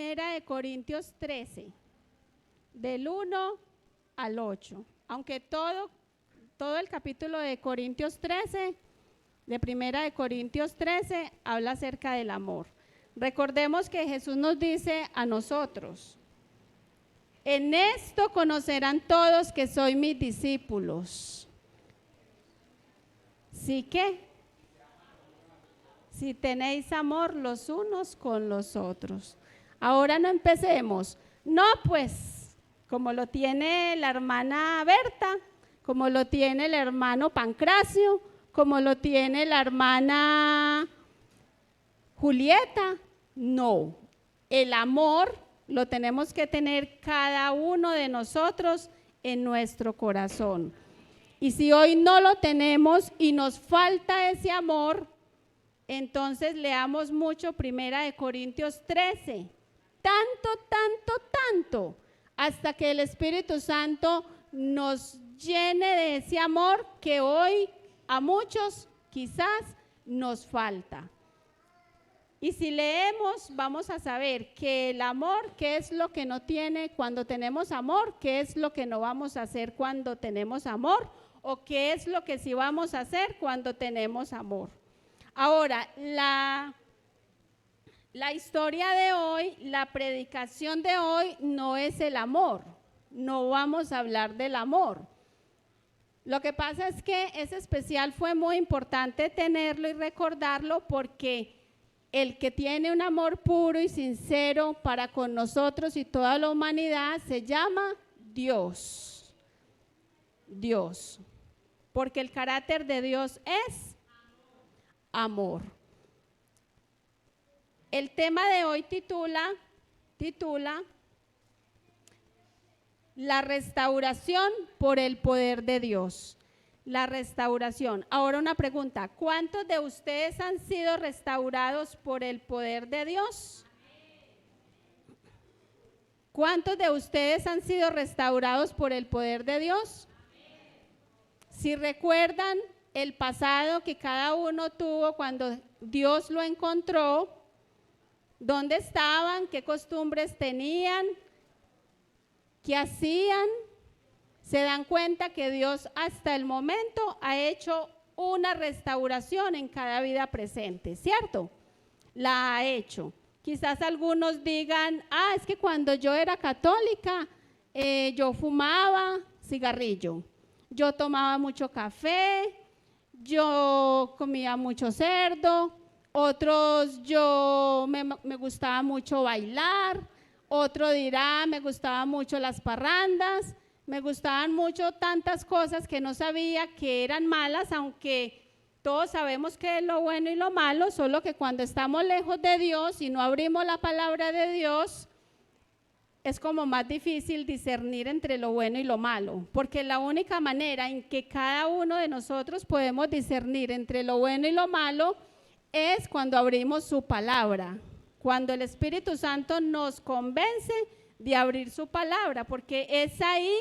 Primera de Corintios 13, del 1 al 8. Aunque todo el capítulo de Corintios 13, de Primera de Corintios 13, habla acerca del amor. Recordemos que Jesús nos dice a nosotros: en esto conocerán todos que soy mis discípulos. ¿Sí qué? Si tenéis amor los unos con los otros. Ahora no empecemos. No, pues, como lo tiene la hermana Berta, como lo tiene el hermano Pancracio, como lo tiene la hermana Julieta. No, el amor lo tenemos que tener cada uno de nosotros en nuestro corazón. Y si hoy no lo tenemos y nos falta ese amor, entonces leamos mucho Primera de Corintios 13, tanto, hasta que el Espíritu Santo nos llene de ese amor que hoy a muchos quizás nos falta. Y si leemos, vamos a saber que el amor, ¿qué es lo que no tiene cuando tenemos amor? ¿Qué es lo que no vamos a hacer cuando tenemos amor? ¿O qué es lo que sí vamos a hacer cuando tenemos amor? Ahora, la historia de hoy, la predicación de hoy no es el amor, no vamos a hablar del amor. Lo que pasa es que ese especial fue muy importante tenerlo y recordarlo porque el que tiene un amor puro y sincero para con nosotros y toda la humanidad se llama Dios. Dios, porque el carácter de Dios es amor. El tema de hoy titula la restauración por el poder de Dios. La restauración. Ahora una pregunta, ¿cuántos de ustedes han sido restaurados por el poder de Dios? ¿Cuántos de ustedes han sido restaurados por el poder de Dios? Si recuerdan el pasado que cada uno tuvo cuando Dios lo encontró, ¿dónde estaban? ¿Qué costumbres tenían? ¿Qué hacían? Se dan cuenta que Dios hasta el momento ha hecho una restauración en cada vida presente, ¿cierto? La ha hecho. Quizás algunos digan, es que cuando yo era católica, yo fumaba cigarrillo, yo tomaba mucho café, yo comía mucho cerdo, otros me gustaba mucho bailar, otro dirá, me gustaban mucho las parrandas, me gustaban mucho tantas cosas que no sabía que eran malas, aunque todos sabemos qué es lo bueno y lo malo, solo que cuando estamos lejos de Dios y no abrimos la palabra de Dios, es como más difícil discernir entre lo bueno y lo malo, porque la única manera en que cada uno de nosotros podemos discernir entre lo bueno y lo malo es cuando abrimos su palabra, cuando el Espíritu Santo nos convence de abrir su palabra, porque es ahí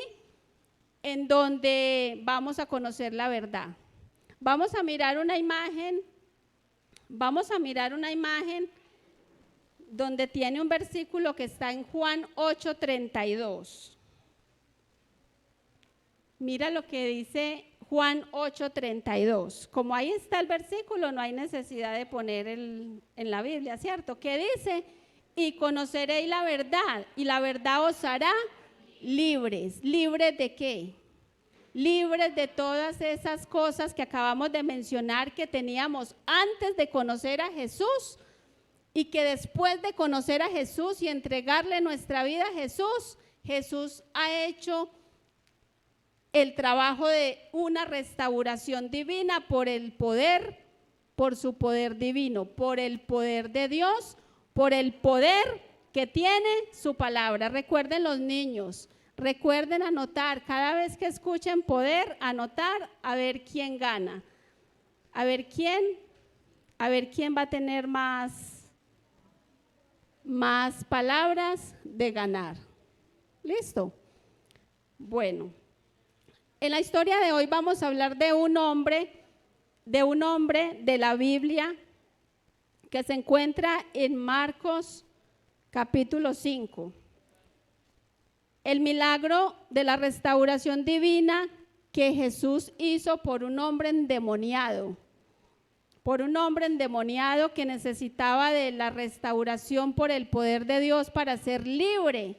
en donde vamos a conocer la verdad. Vamos a mirar una imagen donde tiene un versículo que está en Juan 8:32. Mira lo que dice Juan 8:32. Como ahí está el versículo, no hay necesidad de poner en la Biblia, ¿cierto? ¿Qué dice? Y conoceréis la verdad, y la verdad os hará libres. ¿Libres de qué? Libres de todas esas cosas que acabamos de mencionar que teníamos antes de conocer a Jesús y que después de conocer a Jesús y entregarle nuestra vida a Jesús, Jesús ha hecho el trabajo de una restauración divina por el poder, por su poder divino, por el poder de Dios, por el poder que tiene su palabra. Recuerden los niños, recuerden anotar, cada vez que escuchen poder, anotar a ver quién gana, a ver quién va a tener más palabras de ganar. ¿Listo? Bueno, en la historia de hoy vamos a hablar de un hombre de la Biblia que se encuentra en Marcos capítulo 5. El milagro de la restauración divina que Jesús hizo por un hombre endemoniado. Por un hombre endemoniado que necesitaba de la restauración por el poder de Dios para ser libre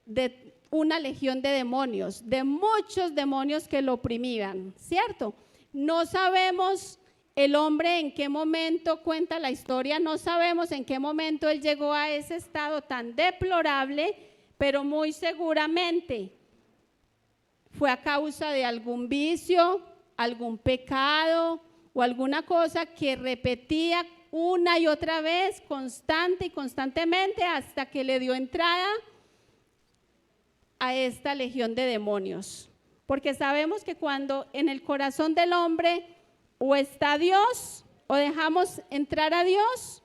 de una legión de demonios, de muchos demonios que lo oprimían, ¿cierto? No sabemos el hombre en qué momento, cuenta la historia, no sabemos en qué momento él llegó a ese estado tan deplorable, pero muy seguramente fue a causa de algún vicio, algún pecado o alguna cosa que repetía una y otra vez, constante y constantemente, hasta que le dio entrada a esta legión de demonios. Porque sabemos que cuando en el corazón del hombre o está Dios, o dejamos entrar a Dios,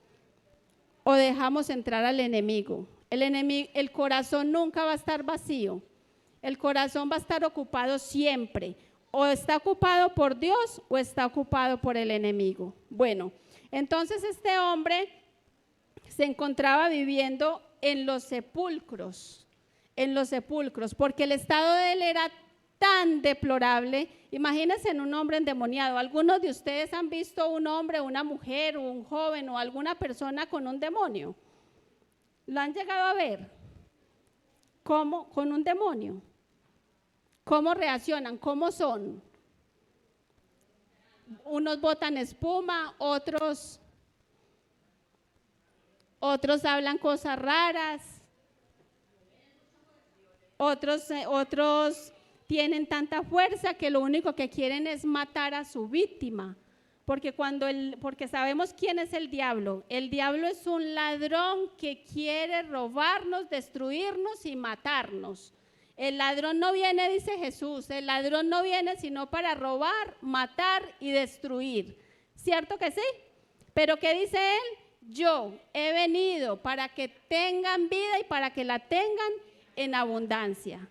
o dejamos entrar al enemigo. El corazón nunca va a estar vacío. El corazón va a estar ocupado siempre. O está ocupado por Dios o está ocupado por el enemigo. Bueno, entonces este hombre se encontraba viviendo en los sepulcros, porque el estado de él era tan deplorable. Imagínense en un hombre endemoniado. ¿Algunos de ustedes han visto un hombre, una mujer, un joven o alguna persona con un demonio? ¿Lo han llegado a ver? ¿Cómo? Con un demonio. ¿Cómo reaccionan? ¿Cómo son? Unos botan espuma, otros hablan cosas raras, otros tienen tanta fuerza que lo único que quieren es matar a su víctima. Porque sabemos quién es el diablo. El diablo es un ladrón que quiere robarnos, destruirnos y matarnos. El ladrón no viene, dice Jesús, el ladrón no viene sino para robar, matar y destruir. ¿Cierto que sí? Pero ¿qué dice él? Yo he venido para que tengan vida y para que la tengan en abundancia.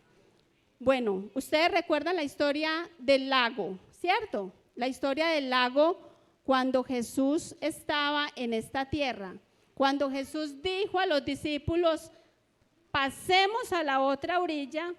Bueno, ustedes recuerdan la historia del lago, ¿cierto? La historia del lago cuando Jesús estaba en esta tierra. Cuando Jesús dijo a los discípulos, pasemos a la otra orilla,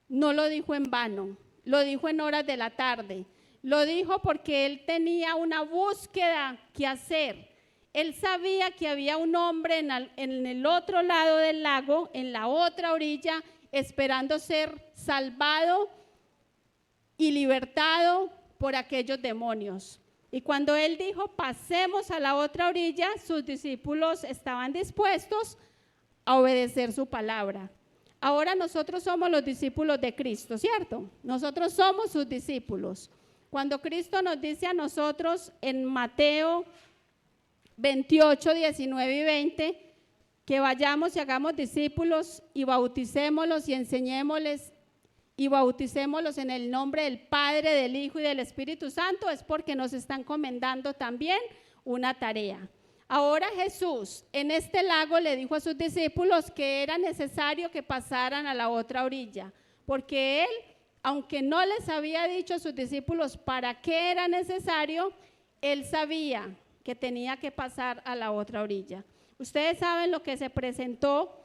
no lo dijo en vano, lo dijo en horas de la tarde, lo dijo porque él tenía una búsqueda que hacer. Él sabía que había un hombre en el otro lado del lago, en la otra orilla, esperando ser salvado y libertado por aquellos demonios. Y cuando él dijo, pasemos a la otra orilla, sus discípulos estaban dispuestos a obedecer su palabra. Ahora nosotros somos los discípulos de Cristo, ¿cierto? Nosotros somos sus discípulos. Cuando Cristo nos dice a nosotros en Mateo 28, 19 y 20, que vayamos y hagamos discípulos y bauticémoslos y enseñémosles y bauticémoslos en el nombre del Padre, del Hijo y del Espíritu Santo, es porque nos están encomendando también una tarea. Ahora Jesús en este lago le dijo a sus discípulos que era necesario que pasaran a la otra orilla, porque él, aunque no les había dicho a sus discípulos para qué era necesario, él sabía que tenía que pasar a la otra orilla. Ustedes saben lo que se presentó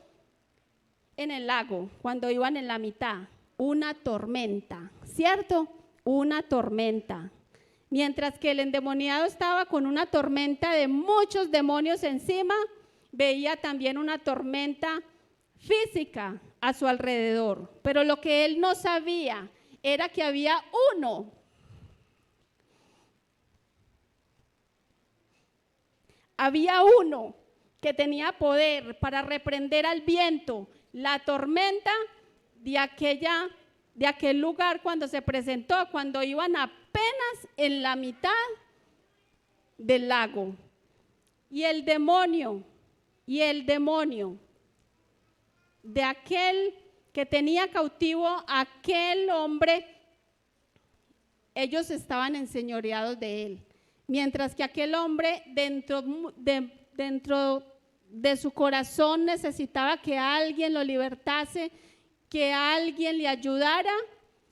en el lago cuando iban en la mitad, una tormenta, ¿cierto? Una tormenta. Mientras que el endemoniado estaba con una tormenta de muchos demonios encima, veía también una tormenta física a su alrededor. Pero lo que él no sabía era que había uno. Había uno que tenía poder para reprender al viento, la tormenta de aquel lugar cuando se presentó, cuando iban apenas en la mitad del lago. Y el demonio de aquel que tenía cautivo a aquel hombre, ellos estaban enseñoreados de él. Mientras que aquel hombre dentro de su corazón necesitaba que alguien lo libertase, que alguien le ayudara,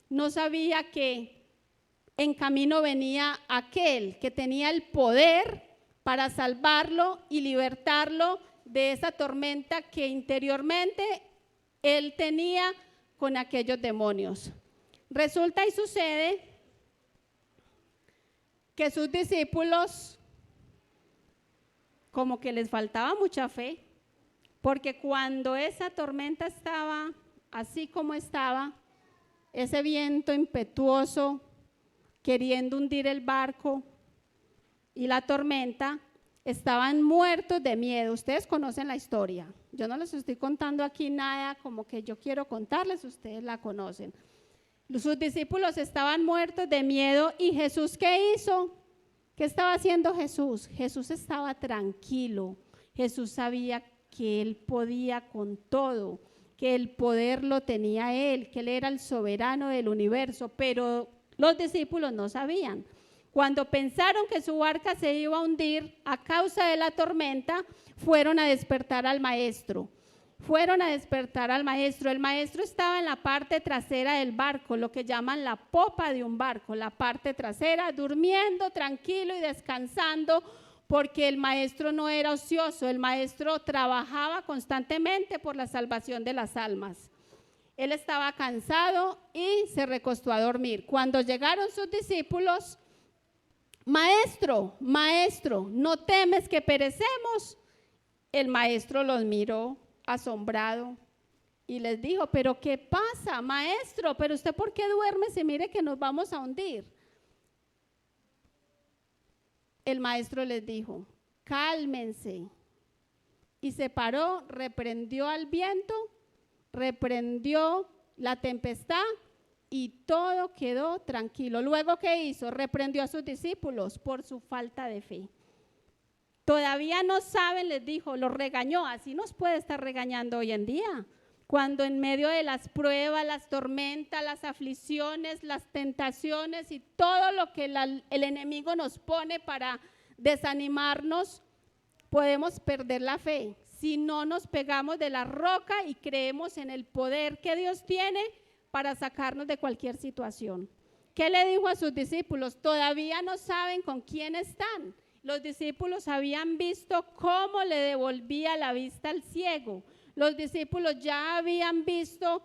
no sabía que en camino venía aquel que tenía el poder para salvarlo y libertarlo de esa tormenta que interiormente él tenía con aquellos demonios. Resulta y sucede que sus discípulos como que les faltaba mucha fe, porque cuando esa tormenta estaba así como estaba, ese viento impetuoso queriendo hundir el barco y la tormenta, estaban muertos de miedo. Ustedes conocen la historia. Yo no les estoy contando aquí nada como que yo quiero contarles, ustedes la conocen. Sus discípulos estaban muertos de miedo y Jesús, ¿qué hizo? ¿Qué estaba haciendo Jesús? Jesús estaba tranquilo. Jesús sabía que él podía con todo, que el poder lo tenía él, que él era el soberano del universo, pero los discípulos no sabían. Cuando pensaron que su barca se iba a hundir a causa de la tormenta, fueron a despertar al maestro. Fueron a despertar al maestro. El maestro estaba en la parte trasera del barco, lo que llaman la popa de un barco, la parte trasera, durmiendo tranquilo y descansando, porque el maestro no era ocioso, el maestro trabajaba constantemente por la salvación de las almas. Él estaba cansado y se recostó a dormir. Cuando llegaron sus discípulos, maestro, maestro, ¿no temes que perecemos? El maestro los miró asombrado y les dijo, pero ¿qué pasa, maestro? ¿Pero usted por qué duerme si mire que nos vamos a hundir? El maestro les dijo, cálmense. Y se paró, reprendió al viento, reprendió la tempestad y todo quedó tranquilo. Luego, ¿qué hizo? Reprendió a sus discípulos por su falta de fe. Todavía no saben, les dijo, los regañó. Así nos puede estar regañando hoy en día. Cuando en medio de las pruebas, las tormentas, las aflicciones, las tentaciones y todo lo que el enemigo nos pone para desanimarnos, podemos perder la fe. Si no nos pegamos de la roca y creemos en el poder que Dios tiene para sacarnos de cualquier situación. ¿Qué le dijo a sus discípulos? Todavía no saben con quién están. Los discípulos habían visto cómo le devolvía la vista al ciego. Los discípulos ya habían visto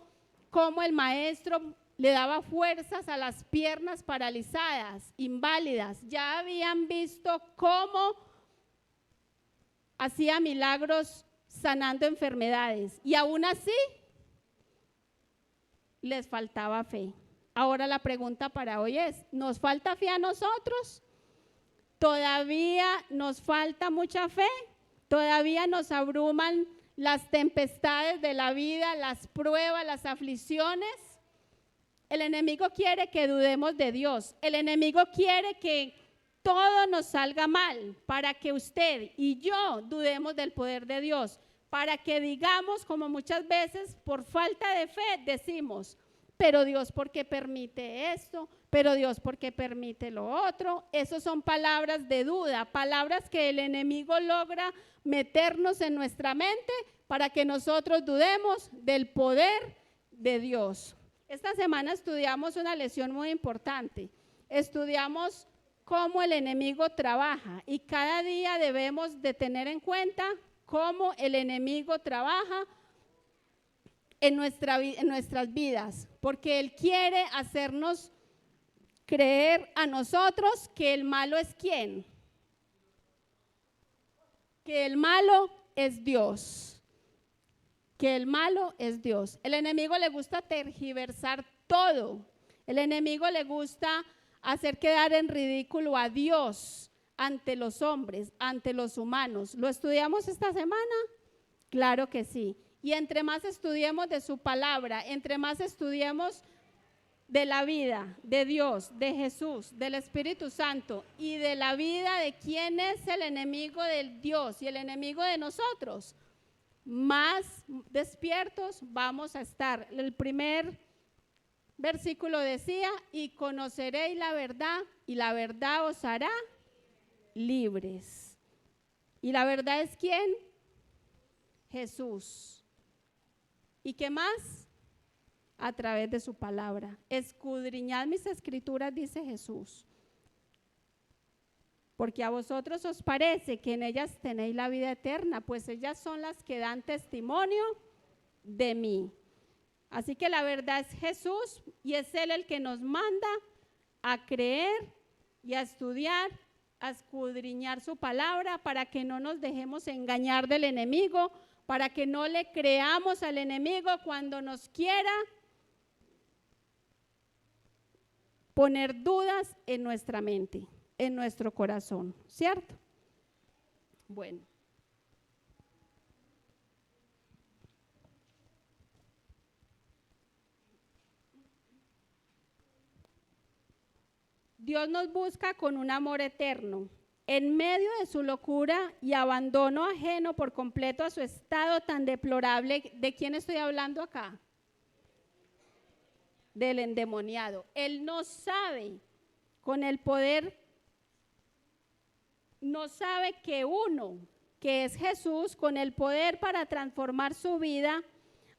cómo el maestro le daba fuerzas a las piernas paralizadas, inválidas. Ya habían visto cómo hacía milagros sanando enfermedades. Y aún así les faltaba fe. Ahora la pregunta para hoy es, ¿nos falta fe a nosotros? ¿Todavía nos falta mucha fe? ¿Todavía nos abruman las tempestades de la vida, las pruebas, las aflicciones? El enemigo quiere que dudemos de Dios. El enemigo quiere que todo nos salga mal para que usted y yo dudemos del poder de Dios. Para que digamos, como muchas veces por falta de fe decimos, pero Dios, ¿por qué permite esto? Pero Dios, ¿por qué permite lo otro? Esas son palabras de duda, palabras que el enemigo logra meternos en nuestra mente para que nosotros dudemos del poder de Dios. Esta semana estudiamos una lección muy importante. Estudiamos cómo el enemigo trabaja y cada día debemos de tener en cuenta cómo el enemigo trabaja en nuestras vidas, porque él quiere hacernos creer a nosotros que el malo es ¿quién? Que el malo es Dios. Que el malo es Dios. El enemigo le gusta tergiversar todo. El enemigo le gusta hacer quedar en ridículo a Dios ante los hombres, ante los humanos. ¿Lo estudiamos esta semana? Claro que sí. Y entre más estudiemos de su palabra, entre más estudiemos de la vida de Dios, de Jesús, del Espíritu Santo y de la vida de quién es el enemigo del Dios y el enemigo de nosotros, más despiertos vamos a estar. El primer versículo decía, y conoceréis la verdad y la verdad os hará libres. ¿Y la verdad es quién? Jesús. ¿Y qué más? A través de su palabra. Escudriñad mis escrituras, dice Jesús. porque a vosotros os parece que en ellas tenéis la vida eterna, pues ellas son las que dan testimonio de mí. Así que la verdad es Jesús y es Él el que nos manda a creer y a estudiar, a escudriñar su palabra para que no nos dejemos engañar del enemigo, para que no le creamos al enemigo cuando nos quiera poner dudas en nuestra mente, en nuestro corazón, ¿cierto? Bueno. Dios nos busca con un amor eterno. En medio de su locura y abandono ajeno por completo a su estado tan deplorable, ¿de quién estoy hablando acá? Del endemoniado. Él no sabe, con el poder, no sabe que uno, que es Jesús, con el poder para transformar su vida,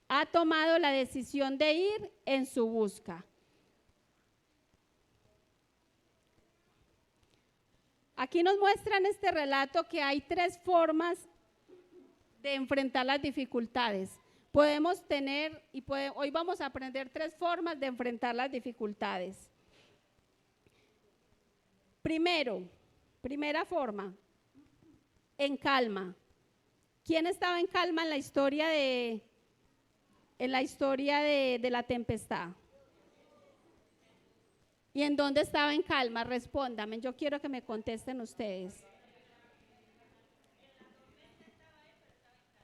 ha tomado la decisión de ir en su busca. Aquí nos muestran este relato que hay 3 formas de enfrentar las dificultades. Podemos tener, hoy vamos a aprender 3 formas de enfrentar las dificultades. Primera forma, en calma. ¿Quién estaba en calma en la historia de la tempestad? ¿Y en dónde estaba en calma? Respóndame, yo quiero que me contesten ustedes.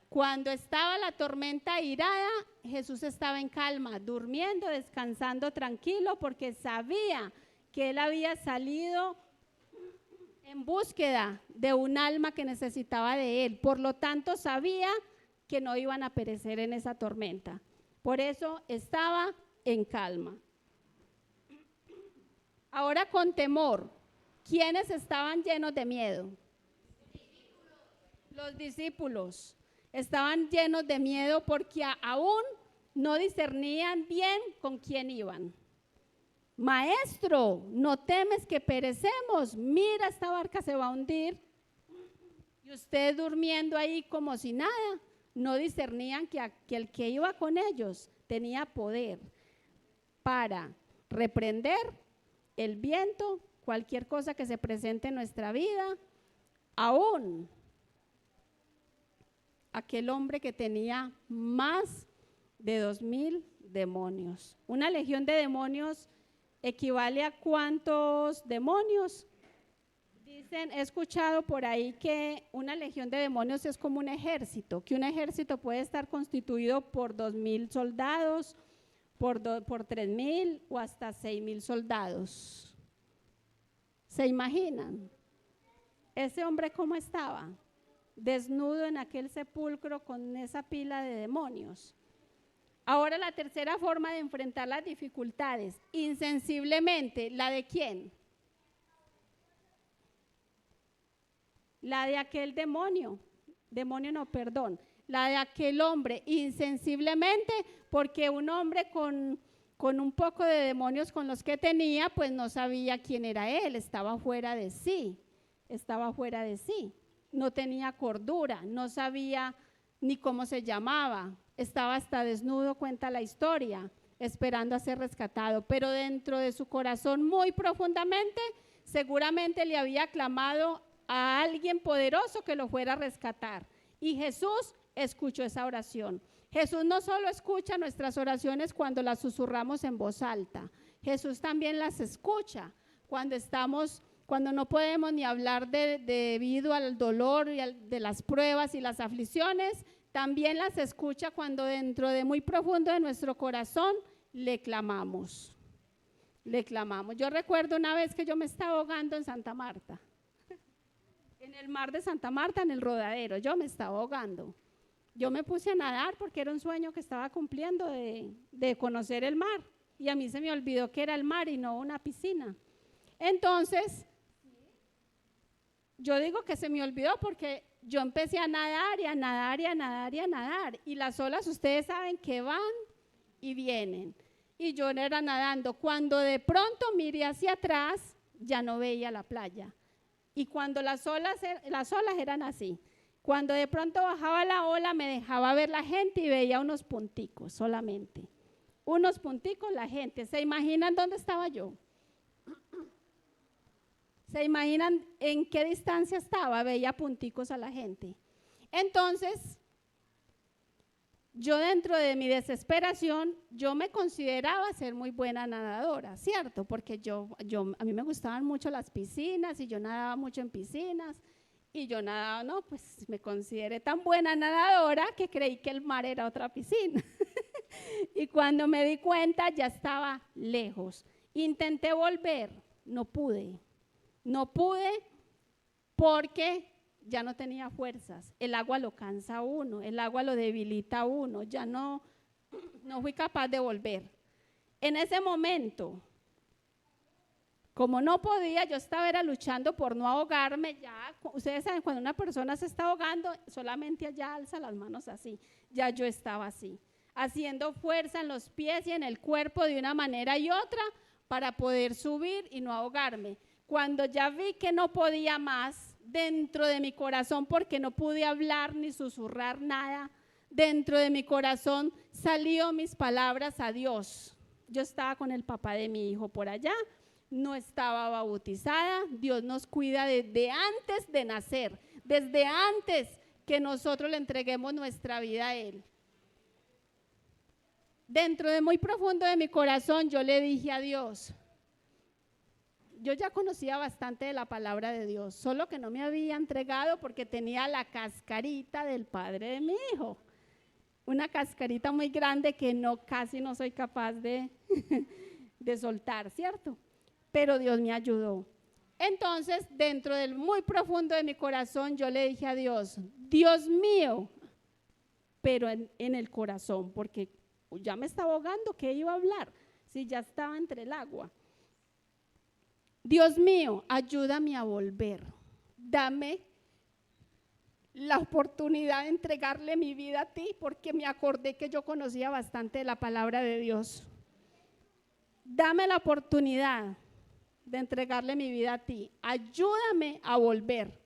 Cuando estaba la tormenta airada, Jesús estaba en calma, durmiendo, descansando tranquilo, porque sabía que Él había salido en búsqueda de un alma que necesitaba de Él. Por lo tanto, sabía que no iban a perecer en esa tormenta. Por eso estaba en calma. Ahora con temor, ¿quiénes estaban llenos de miedo? Los discípulos estaban llenos de miedo porque aún no discernían bien con quién iban. Maestro, ¿no temes que perecemos? Mira, esta barca se va a hundir. Y ustedes durmiendo ahí como si nada, no discernían que el que iba con ellos tenía poder para reprender el viento, cualquier cosa que se presente en nuestra vida, aún aquel hombre que tenía más de 2000 demonios. Una legión de demonios equivale a ¿cuántos demonios? Dicen, he escuchado por ahí que una legión de demonios es como un ejército, que un ejército puede estar constituido por 2000 soldados, por 3000 o hasta 6000 soldados. ¿Se imaginan? Ese hombre cómo estaba, desnudo en aquel sepulcro con esa pila de demonios. Ahora la tercera forma de enfrentar las dificultades, insensiblemente, ¿la de quién? La de aquel la de aquel hombre, insensiblemente, porque un hombre con un poco de demonios con los que tenía, pues no sabía quién era él, estaba fuera de sí, no tenía cordura, no sabía ni cómo se llamaba, estaba hasta desnudo, cuenta la historia, esperando a ser rescatado, pero dentro de su corazón muy profundamente, seguramente le había clamado a alguien poderoso que lo fuera a rescatar, y Jesús escuchó esa oración. Jesús no solo escucha nuestras oraciones cuando las susurramos en voz alta, Jesús también las escucha cuando no podemos ni hablar debido al dolor y de las pruebas y las aflicciones, también las escucha cuando dentro de muy profundo de nuestro corazón le clamamos. Yo recuerdo una vez que yo me estaba ahogando en Santa Marta, en el mar de Santa Marta, en el Rodadero, yo me estaba ahogando. Yo me puse a nadar porque era un sueño que estaba cumpliendo de conocer el mar, y a mí se me olvidó que era el mar y no una piscina. Entonces, yo digo que se me olvidó porque yo empecé a nadar y a nadar y a nadar y a nadar, y las olas ustedes saben que van y vienen, y yo era nadando. Cuando de pronto miré hacia atrás, ya no veía la playa. Y cuando las olas eran así. Cuando de pronto bajaba la ola, me dejaba ver la gente y veía unos punticos solamente. Unos punticos la gente. ¿Se imaginan dónde estaba yo? ¿Se imaginan en qué distancia estaba? Veía punticos a la gente. Entonces, yo dentro de mi desesperación, yo me consideraba ser muy buena nadadora, ¿cierto? Porque a mí me gustaban mucho las piscinas y yo nadaba mucho en piscinas. Y yo nadaba, no, pues me consideré tan buena nadadora que creí que el mar era otra piscina. Y cuando me di cuenta ya estaba lejos. Intenté volver, no pude porque ya no tenía fuerzas. El agua lo cansa a uno, el agua lo debilita a uno, ya no fui capaz de volver. En ese momento, como no podía, yo era luchando por no ahogarme. Ya, ustedes saben, cuando una persona se está ahogando, solamente allá alza las manos así. Ya yo estaba así, haciendo fuerza en los pies y en el cuerpo de una manera y otra para poder subir y no ahogarme. Cuando ya vi que no podía más, dentro de mi corazón, porque no pude hablar ni susurrar nada, dentro de mi corazón salió mis palabras a Dios. Yo estaba con el papá de mi hijo por allá, no estaba bautizada. Dios nos cuida desde antes de nacer, desde antes que nosotros le entreguemos nuestra vida a Él. Dentro de muy profundo de mi corazón yo le dije a Dios, yo ya conocía bastante de la palabra de Dios, solo que no me había entregado porque tenía la cascarita del padre de mi hijo, una cascarita muy grande que casi no soy capaz de soltar, ¿cierto? Pero Dios me ayudó. Entonces, dentro del muy profundo de mi corazón, yo le dije a Dios, Dios mío, pero en el corazón, porque ya me estaba ahogando, ¿qué iba a hablar? Si ya estaba entre el agua. Dios mío, ayúdame a volver, dame la oportunidad de entregarle mi vida a ti, porque me acordé que yo conocía bastante de la palabra de Dios. Dame la oportunidad de entregarle mi vida a ti, ayúdame a volver.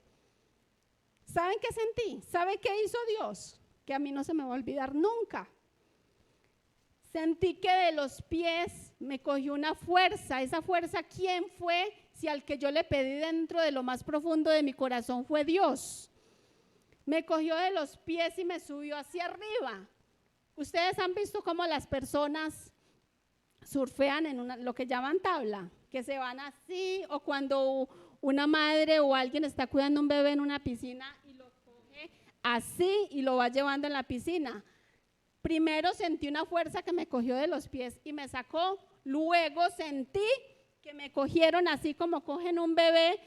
¿Saben qué sentí? ¿Sabe qué hizo Dios? Que a mí no se me va a olvidar nunca. Sentí que de los pies me cogió una fuerza. Esa fuerza, ¿quién fue? Si al que yo le pedí dentro de lo más profundo de mi corazón fue Dios. Me cogió de los pies y me subió hacia arriba. Ustedes han visto cómo las personas surfean en lo que llaman tabla, que se van así, o cuando una madre o alguien está cuidando a un bebé en una piscina y lo coge así y lo va llevando en la piscina. Primero sentí una fuerza que me cogió de los pies y me sacó, luego sentí que me cogieron así como cogen un bebé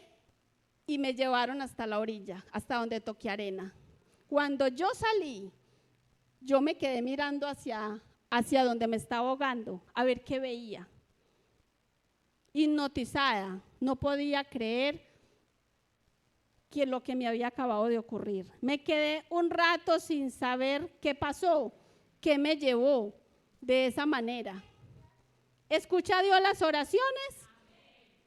y me llevaron hasta la orilla, hasta donde toqué arena. Cuando yo salí, yo me quedé mirando hacia donde me estaba ahogando, a ver qué veía. Hipnotizada, no podía creer que lo que me había acabado de ocurrir. Me quedé un rato sin saber qué pasó, qué me llevó de esa manera. ¿Escucha Dios las oraciones?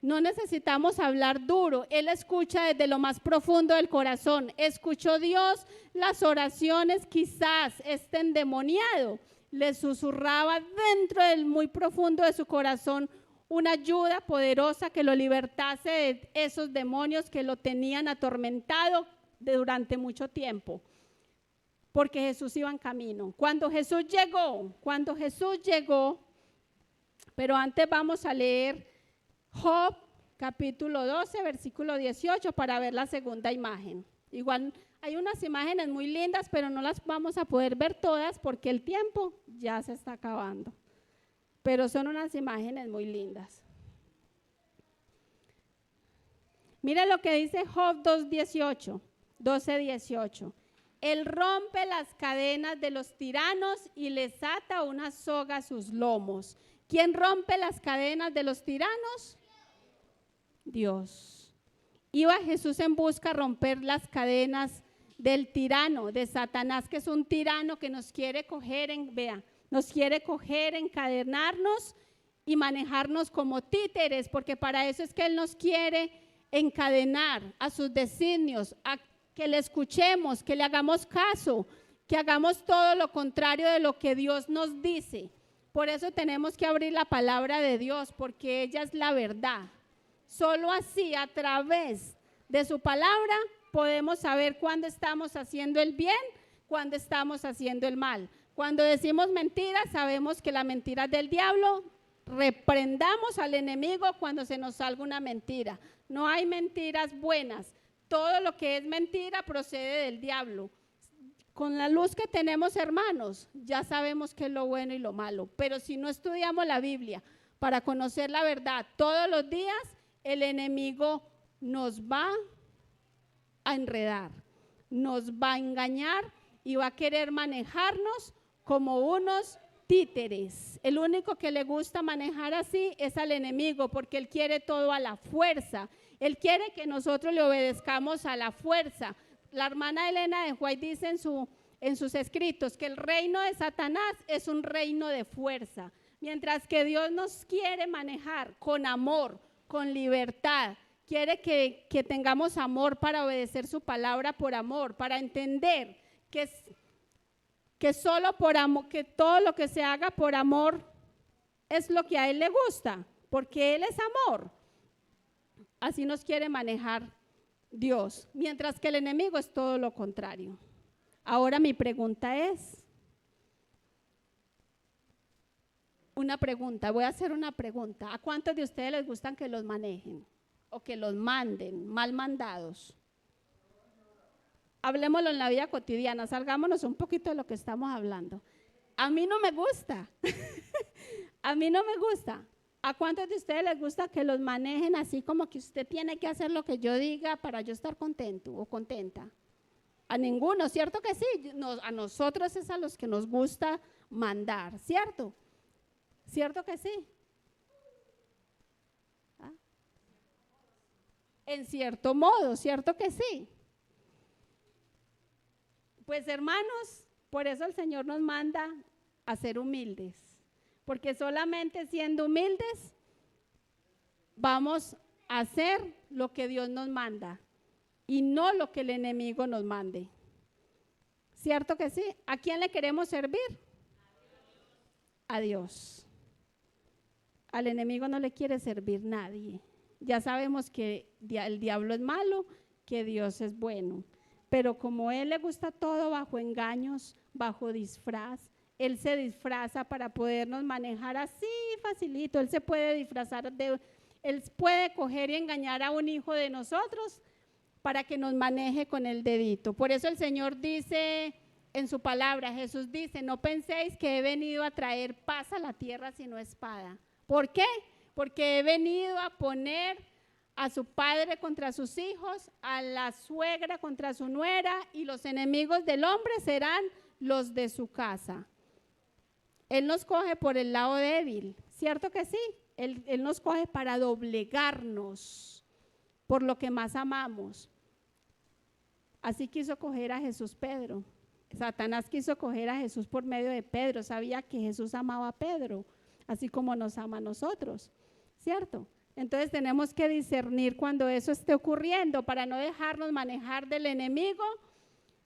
No necesitamos hablar duro, Él escucha desde lo más profundo del corazón. ¿Escuchó Dios las oraciones? Quizás este endemoniado le susurraba dentro del muy profundo de su corazón una ayuda poderosa que lo libertase de esos demonios que lo tenían atormentado durante mucho tiempo, porque Jesús iba en camino. Cuando Jesús llegó, pero antes vamos a leer Job capítulo 12, versículo 18 para ver la segunda imagen. Igual hay unas imágenes muy lindas, pero no las vamos a poder ver todas porque el tiempo ya se está acabando. Pero son unas imágenes muy lindas. Mira lo que dice Job 12:18. Él rompe las cadenas de los tiranos y les ata una soga a sus lomos. ¿Quién rompe las cadenas de los tiranos? Dios. Iba Jesús en busca de romper las cadenas del tirano, de Satanás, que es un tirano que nos quiere coger encadenarnos y manejarnos como títeres, porque para eso es que Él nos quiere encadenar a sus designios, a que le escuchemos, que le hagamos caso, que hagamos todo lo contrario de lo que Dios nos dice. Por eso tenemos que abrir la palabra de Dios, porque ella es la verdad. Solo así, a través de su palabra, podemos saber cuándo estamos haciendo el bien, cuándo estamos haciendo el mal. Cuando decimos mentiras, sabemos que la mentira es del diablo. Reprendamos al enemigo cuando se nos salga una mentira. No hay mentiras buenas. Todo lo que es mentira procede del diablo. Con la luz que tenemos, hermanos, ya sabemos qué es lo bueno y lo malo. Pero si no estudiamos la Biblia para conocer la verdad todos los días, el enemigo nos va a enredar, nos va a engañar y va a querer manejarnos como unos títeres. El único que le gusta manejar así es al enemigo, porque él quiere todo a la fuerza. Él quiere que nosotros le obedezcamos a la fuerza. La hermana Elena de White dice en sus escritos que el reino de Satanás es un reino de fuerza, mientras que Dios nos quiere manejar con amor, con libertad. Quiere que tengamos amor para obedecer su palabra por amor, para entender que solo por amor, que todo lo que se haga por amor es lo que a Él le gusta, porque Él es amor. Así nos quiere manejar Dios, mientras que el enemigo es todo lo contrario. Ahora mi pregunta es, voy a hacer una pregunta. ¿A cuántos de ustedes les gustan que los manejen o que los manden, mal mandados? Hablemoslo en la vida cotidiana, salgámonos un poquito de lo que estamos hablando. A mí no me gusta, a mí no me gusta. ¿A cuántos de ustedes les gusta que los manejen así como que usted tiene que hacer lo que yo diga para yo estar contento o contenta? A ninguno, ¿cierto que sí? A nosotros es a los que nos gusta mandar, ¿cierto? ¿Cierto que sí? ¿Ah? En cierto modo, ¿cierto que sí? Pues hermanos, por eso el Señor nos manda a ser humildes, porque solamente siendo humildes vamos a hacer lo que Dios nos manda y no lo que el enemigo nos mande. ¿Cierto que sí? ¿A quién le queremos servir? A Dios. Al enemigo no le quiere servir nadie. Ya sabemos que el diablo es malo, que Dios es bueno. Pero como a él le gusta todo bajo engaños, bajo disfraz, él se disfraza para podernos manejar así facilito. Él se puede disfrazar, él puede coger y engañar a un hijo de nosotros para que nos maneje con el dedito. Por eso el Señor dice en su palabra, Jesús dice, no penséis que he venido a traer paz a la tierra sino espada. ¿Por qué? Porque he venido a poner a su padre contra sus hijos, a la suegra contra su nuera, y los enemigos del hombre serán los de su casa. Él nos coge por el lado débil, ¿cierto que sí? Él nos coge para doblegarnos por lo que más amamos. Así quiso coger a Jesús Pedro. Satanás quiso coger a Jesús por medio de Pedro. Sabía que Jesús amaba a Pedro, así como nos ama a nosotros, ¿cierto? Entonces tenemos que discernir cuando eso esté ocurriendo para no dejarnos manejar del enemigo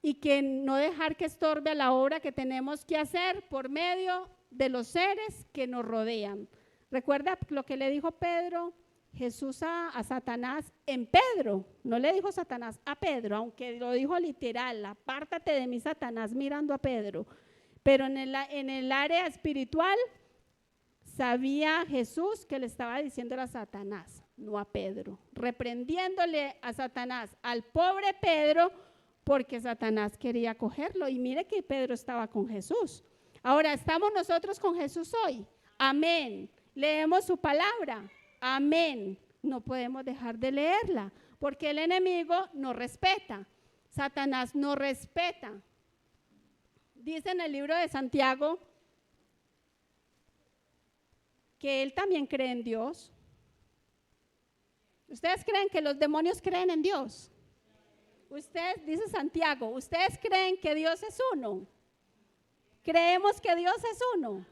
y que no dejar que estorbe a la obra que tenemos que hacer por medio de los seres que nos rodean. Recuerda lo que le dijo Pedro, Jesús a Satanás en Pedro, no le dijo Satanás a Pedro, aunque lo dijo literal, apártate de mí Satanás, mirando a Pedro, pero en el área espiritual sabía Jesús que le estaba diciendo a Satanás, no a Pedro, reprendiéndole a Satanás, al pobre Pedro, porque Satanás quería cogerlo. Y mire que Pedro estaba con Jesús. Ahora, ¿estamos nosotros con Jesús hoy? Amén. Leemos su palabra. Amén. No podemos dejar de leerla, porque el enemigo no respeta. Satanás no respeta. Dice en el libro de Santiago que él también cree en Dios. ¿Ustedes creen que los demonios creen en Dios? Ustedes, dice Santiago, ¿ustedes creen que Dios es uno? ¿Creemos que Dios es uno?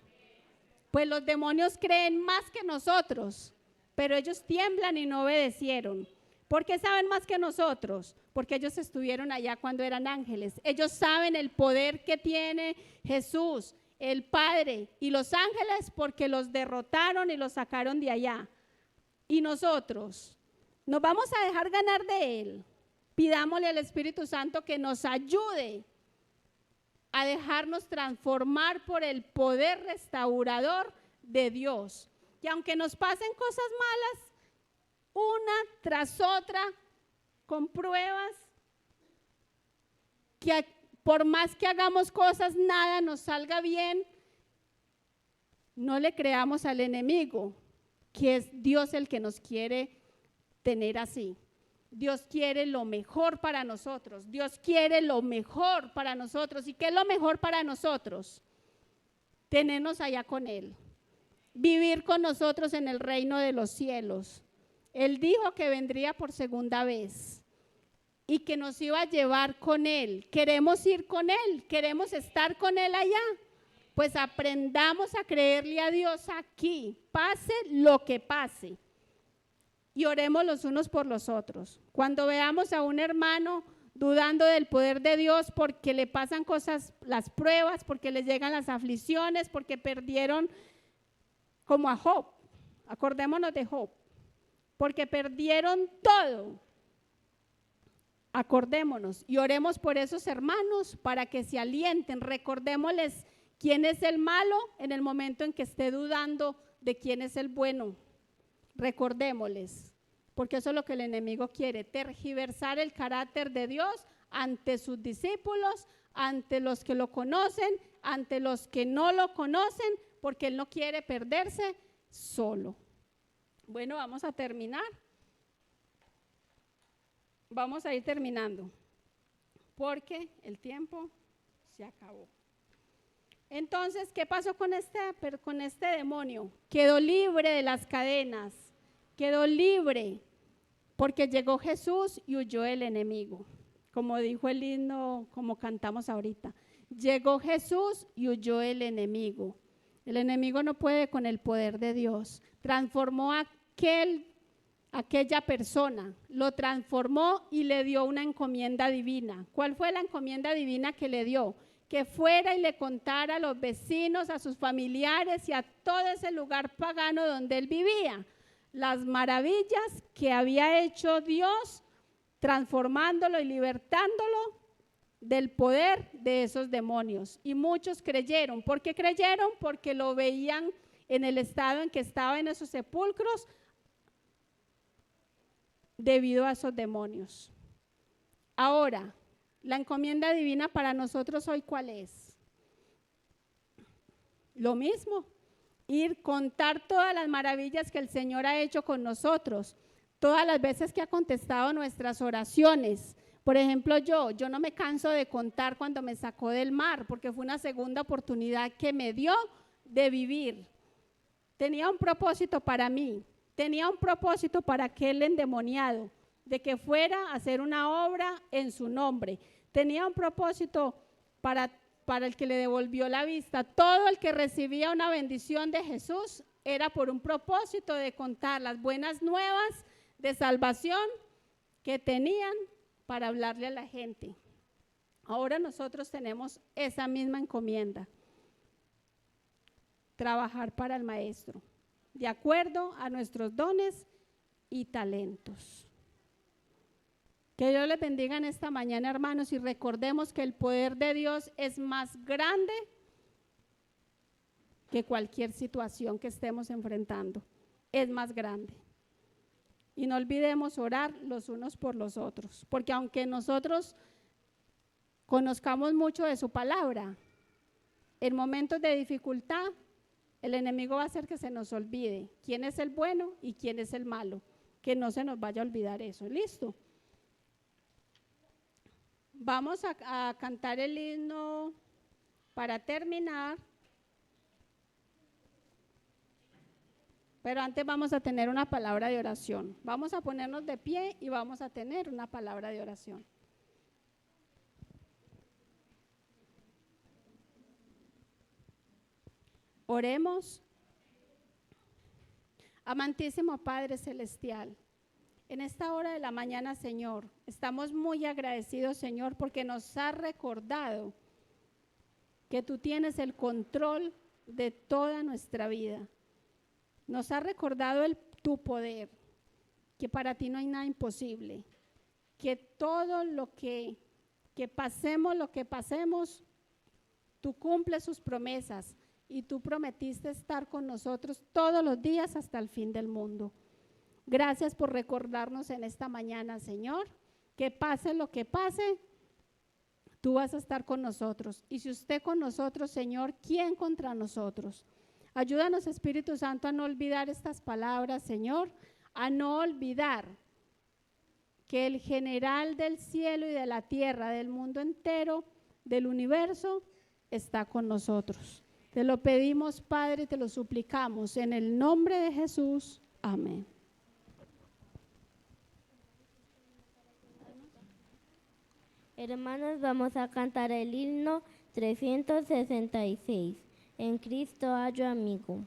Pues los demonios creen más que nosotros, pero ellos tiemblan y no obedecieron. ¿Por qué saben más que nosotros? Porque ellos estuvieron allá cuando eran ángeles. Ellos saben el poder que tiene Jesús, el Padre y los ángeles, porque los derrotaron y los sacaron de allá. Y nosotros nos vamos a dejar ganar de Él. Pidámosle al Espíritu Santo que nos ayude a dejarnos transformar por el poder restaurador de Dios. Y aunque nos pasen cosas malas, una tras otra, con pruebas, que por más que hagamos cosas, nada nos salga bien, no le creamos al enemigo, que es Dios el que nos quiere tener así. Dios quiere lo mejor para nosotros. Dios quiere lo mejor para nosotros. ¿Y qué es lo mejor para nosotros? Tenernos allá con Él. Vivir con nosotros en el reino de los cielos. Él dijo que vendría por segunda vez y que nos iba a llevar con Él. Queremos ir con Él, queremos estar con Él allá. Pues aprendamos a creerle a Dios aquí, pase lo que pase. Y oremos los unos por los otros. Cuando veamos a un hermano dudando del poder de Dios porque le pasan cosas, las pruebas, porque les llegan las aflicciones, porque perdieron, como a Job, acordémonos de Job, porque perdieron todo. Acordémonos y oremos por esos hermanos para que se alienten. Recordémosles quién es el malo en el momento en que esté dudando de quién es el bueno. Recordémosles, porque eso es lo que el enemigo quiere, tergiversar el carácter de Dios ante sus discípulos, ante los que lo conocen, ante los que no lo conocen, porque él no quiere perderse solo. Bueno, vamos a terminar. Vamos a ir terminando, porque el tiempo se acabó. Entonces, ¿qué pasó con este demonio? Quedó libre de las cadenas, quedó libre, porque llegó Jesús y huyó el enemigo. Como dijo el himno, como cantamos ahorita, llegó Jesús y huyó el enemigo. El enemigo no puede con el poder de Dios. Transformó a aquella persona, lo transformó y le dio una encomienda divina. ¿Cuál fue la encomienda divina que le dio? Que fuera y le contara a los vecinos, a sus familiares y a todo ese lugar pagano donde él vivía, las maravillas que había hecho Dios, transformándolo y libertándolo del poder de esos demonios. Y muchos creyeron. ¿Por qué creyeron? Porque lo veían en el estado en que estaba en esos sepulcros, debido a esos demonios. Ahora, la encomienda divina para nosotros hoy, ¿cuál es? Lo mismo, ir contar todas las maravillas que el Señor ha hecho con nosotros, todas las veces que ha contestado nuestras oraciones. Por ejemplo, yo no me canso de contar cuando me sacó del mar, porque fue una segunda oportunidad que me dio de vivir. Tenía un propósito para mí. Tenía un propósito para aquel endemoniado, de que fuera a hacer una obra en su nombre. Tenía un propósito para el que le devolvió la vista. Todo el que recibía una bendición de Jesús era por un propósito de contar las buenas nuevas de salvación que tenían para hablarle a la gente. Ahora nosotros tenemos esa misma encomienda, trabajar para el Maestro, de acuerdo a nuestros dones y talentos. Que Dios les bendiga en esta mañana, hermanos, y recordemos que el poder de Dios es más grande que cualquier situación que estemos enfrentando. Es más grande. Y no olvidemos orar los unos por los otros, porque aunque nosotros conozcamos mucho de su palabra, en momentos de dificultad, el enemigo va a hacer que se nos olvide quién es el bueno y quién es el malo, que no se nos vaya a olvidar eso. ¿Listo? Vamos a cantar el himno para terminar, pero antes vamos a tener una palabra de oración. Vamos a ponernos de pie y vamos a tener una palabra de oración. Oremos. Amantísimo Padre Celestial, En esta hora de la mañana, Señor, estamos muy agradecidos, Señor, porque nos has recordado que tú tienes el control de toda nuestra vida. Nos has recordado tu poder, que para ti no hay nada imposible, que todo lo que pasemos, tú cumples sus promesas y tú prometiste estar con nosotros todos los días hasta el fin del mundo. Gracias por recordarnos en esta mañana, Señor, que pase lo que pase, tú vas a estar con nosotros. Y si usted con nosotros, Señor, ¿quién contra nosotros? Ayúdanos, Espíritu Santo, a no olvidar estas palabras, Señor, a no olvidar que el general del cielo y de la tierra, del mundo entero, del universo, está con nosotros. Te lo pedimos, Padre, te lo suplicamos, en el nombre de Jesús. Amén. Hermanos, vamos a cantar el himno 366. En Cristo hallo amigo.